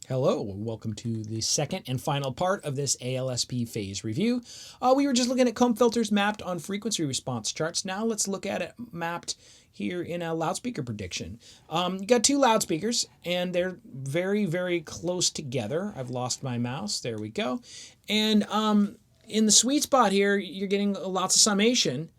Hello, welcome to the second and final part of this ALSP phase review. We were just looking at comb filters mapped on frequency response charts. Now let's look at it mapped here in a loudspeaker prediction. You got two loudspeakers and they're very, very close together. I've lost my mouse. There we go. And in the sweet spot here, you're getting lots of summation.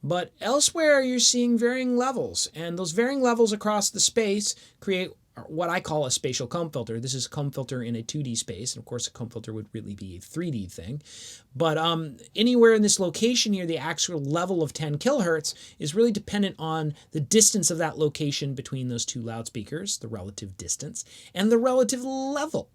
But elsewhere, you're seeing varying levels. And those varying levels across the space create what I call a spatial comb filter. This is a comb filter in a 2D space. And of course, a comb filter would really be a 3D thing. But anywhere in this location here, the actual level of 10 kilohertz is really dependent on the distance of that location between those two loudspeakers, the relative distance, and the relative level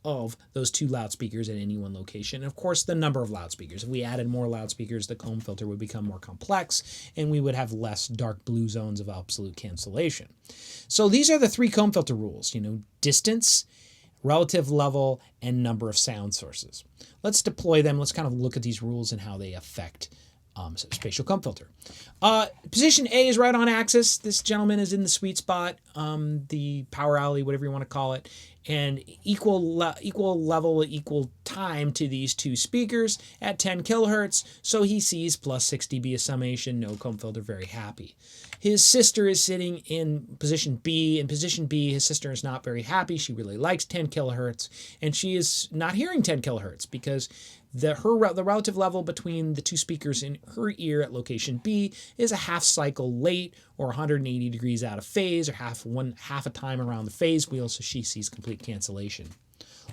of those two loudspeakers at any one location. And of course, the number of loudspeakers. If we added more loudspeakers, the comb filter would become more complex and we would have less dark blue zones of absolute cancellation. So these are the three comb filter rules, distance, relative level, and number of sound sources. Let's deploy them. Let's kind of look at these rules and how they affect spatial comb filter. Position A is right on axis. This gentleman is in the sweet spot, the power alley, whatever you want to call it, and equal level, equal time to these two speakers at 10 kilohertz. So he sees plus 6 dB of summation, no comb filter, very happy. His sister is sitting in position B. In position B, his sister is not very happy. She really likes 10 kilohertz, and she is not hearing 10 kilohertz because the relative level between the two speakers in her ear at location B is a half cycle late or 180 degrees out of phase or half a time around the phase wheel, so she sees complete cancellation.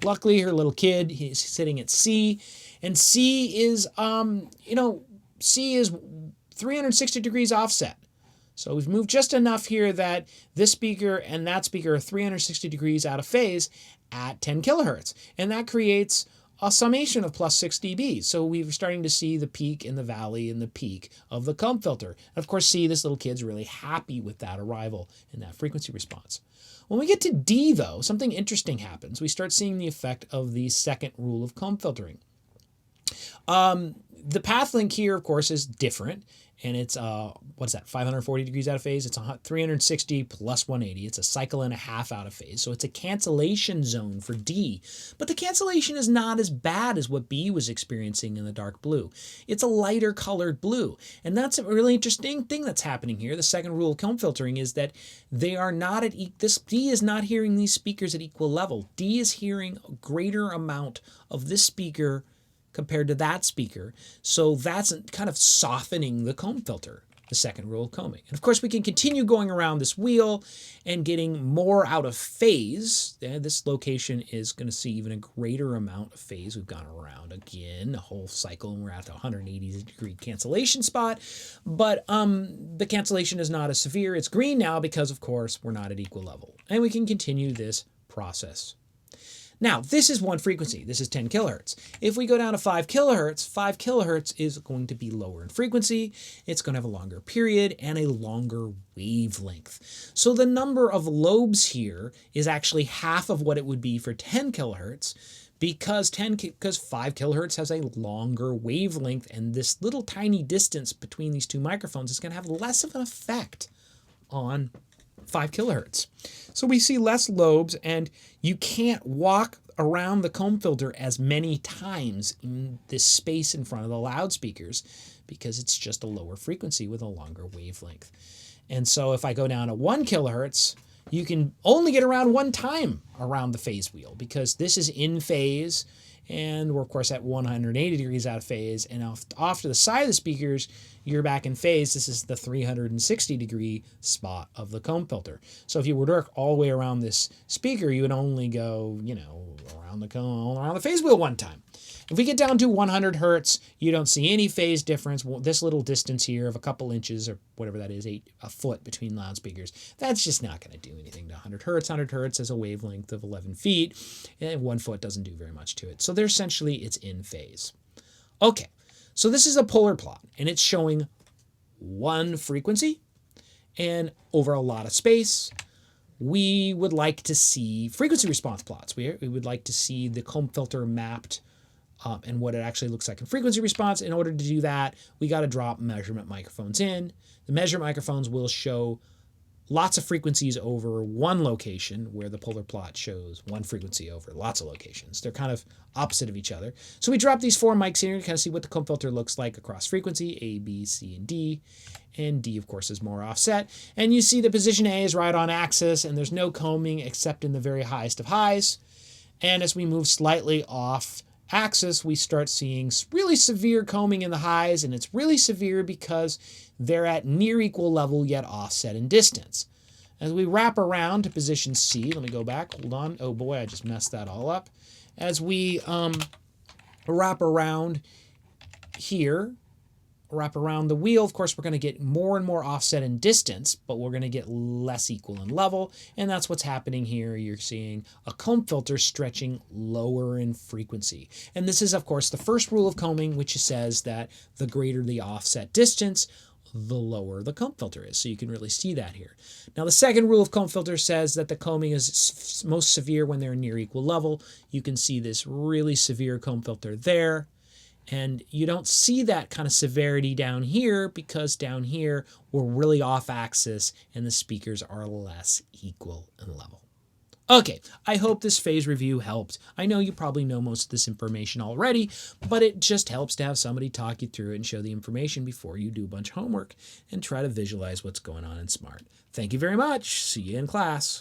Luckily, her little kid, he's sitting at C, and C is, C is 360 degrees offset. So we've moved just enough here that this speaker and that speaker are 360 degrees out of phase at 10 kilohertz, and that creates a summation of plus 6 dB. So we're starting to see the peak and the valley and the peak of the comb filter. And of course, see, this little kid's really happy with that arrival and that frequency response. When we get to D, though, something interesting happens. We start seeing the effect of the second rule of comb filtering. The path link here, of course, is different. And it's, 540 degrees out of phase? It's 360 plus 180. It's a cycle and a half out of phase. So it's a cancellation zone for D. But the cancellation is not as bad as what B was experiencing in the dark blue. It's a lighter colored blue. And that's a really interesting thing that's happening here. The second rule of comb filtering is that they are not at, D is not hearing these speakers at equal level. D is hearing a greater amount of this speaker compared to that speaker. So that's kind of softening the comb filter, the second rule of combing. And of course, we can continue going around this wheel and getting more out of phase. This location is going to see even a greater amount of phase. We've gone around again, a whole cycle, and we're at the 180 degree cancellation spot. But the cancellation is not as severe. It's green now because, of course, we're not at equal level. And we can continue this process. Now, this is one frequency. This is 10 kilohertz. If we go down to 5 kilohertz is going to be lower in frequency. It's going to have a longer period and a longer wavelength. So the number of lobes here is actually half of what it would be for 10 kilohertz because 5 kilohertz has a longer wavelength, and this little tiny distance between these two microphones is going to have less of an effect on 5 kilohertz. So we see less lobes, and you can't walk around the comb filter as many times in this space in front of the loudspeakers because it's just a lower frequency with a longer wavelength. And so if I go down to 1 kilohertz, you can only get around one time around the phase wheel because this is in phase, and we're, of course, at 180 degrees out of phase. And off to the side of the speakers, you're back in phase. This is the 360 degree spot of the comb filter. So if you were to work all the way around this speaker, you would only go, around the phase wheel one time. If we get down to 100 hertz, you don't see any phase difference. This little distance here of a couple inches or whatever that is, a foot between loudspeakers, that's just not going to do anything to 100 hertz. 100 hertz has a wavelength of 11 feet, and 1 foot doesn't do very much to it. So they're essentially, it's in phase. Okay, so this is a polar plot, and it's showing one frequency, and over a lot of space, we would like to see frequency response plots. We would like to see the comb filter mapped and what it actually looks like in frequency response. In order to do that, we got to drop measurement microphones in. The measurement microphones will show lots of frequencies over one location, where the polar plot shows one frequency over lots of locations. They're kind of opposite of each other. So we drop these 4 mics here to kind of see what the comb filter looks like across frequency, A, B, C, and D. And D, of course, is more offset. And you see the position A is right on axis, and there's no combing except in the very highest of highs. And as we move slightly off axis, we start seeing really severe combing in the highs, and it's really severe because they're at near equal level yet offset in distance. As we wrap around to position C, let me go back, hold on. Oh boy, I just messed that all up. As we wrap around here, wrap around the wheel, of course, we're going to get more and more offset in distance, but we're going to get less equal in level, and that's what's happening here. You're seeing a comb filter stretching lower in frequency. And this is, of course, the first rule of combing, which says that the greater the offset distance, the lower the comb filter is. So you can really see that here. Now, the second rule of comb filter says that the combing is most severe when they're near equal level. You can see this really severe comb filter there. And you don't see that kind of severity down here because down here we're really off axis and the speakers are less equal in level. Okay, I hope this phase review helped. I know you probably know most of this information already, but it just helps to have somebody talk you through it and show the information before you do a bunch of homework and try to visualize what's going on in SMART. Thank you very much. See you in class.